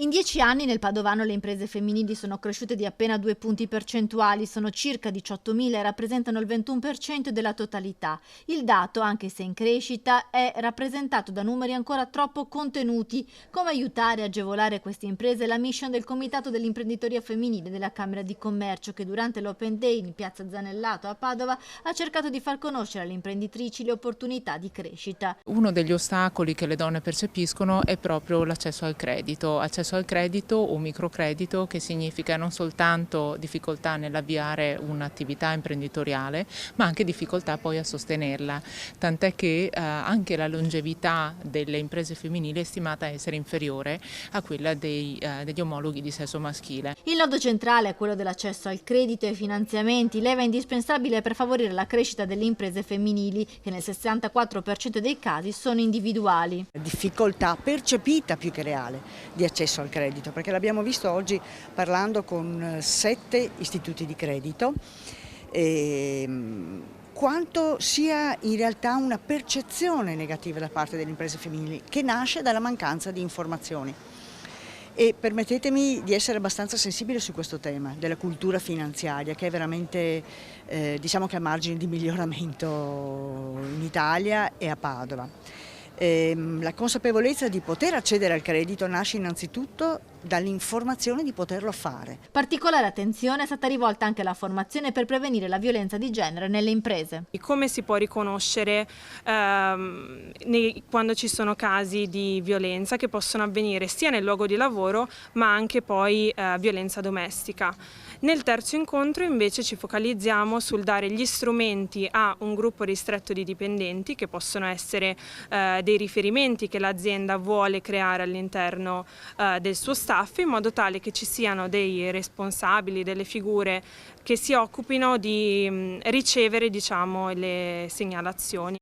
In 10 anni nel Padovano le imprese femminili sono cresciute di appena 2 punti percentuali, sono circa 18.000 e rappresentano il 21% della totalità. Il dato, anche se in crescita, è rappresentato da numeri ancora troppo contenuti. Come aiutare e agevolare queste imprese è la mission del Comitato dell'Imprenditoria Femminile della Camera di Commercio, che durante l'Open Day in Piazza Zanellato a Padova ha cercato di far conoscere alle imprenditrici le opportunità di crescita. Uno degli ostacoli che le donne percepiscono è proprio l'accesso al credito o microcredito, che significa non soltanto difficoltà nell'avviare un'attività imprenditoriale, ma anche difficoltà poi a sostenerla, tant'è che anche la longevità delle imprese femminili è stimata essere inferiore a quella degli omologhi di sesso maschile. Il nodo centrale è quello dell'accesso al credito e ai finanziamenti, leva indispensabile per favorire la crescita delle imprese femminili, che nel 64% dei casi sono individuali. Difficoltà percepita più che reale di accesso al credito, perché l'abbiamo visto oggi parlando con 7 istituti di credito, quanto sia in realtà una percezione negativa da parte delle imprese femminili, che nasce dalla mancanza di informazioni. E permettetemi di essere abbastanza sensibile su questo tema della cultura finanziaria, che è veramente diciamo che a margine di miglioramento in Italia e a Padova. La consapevolezza di poter accedere al credito nasce innanzitutto dall'informazione di poterlo fare. Particolare attenzione è stata rivolta anche alla formazione per prevenire la violenza di genere nelle imprese. Come si può riconoscere quando ci sono casi di violenza che possono avvenire sia nel luogo di lavoro ma anche poi violenza domestica. Nel terzo incontro invece ci focalizziamo sul dare gli strumenti a un gruppo ristretto di dipendenti, che possono essere dei riferimenti che l'azienda vuole creare all'interno del suo staff, in modo tale che ci siano dei responsabili, delle figure che si occupino di ricevere, diciamo, le segnalazioni.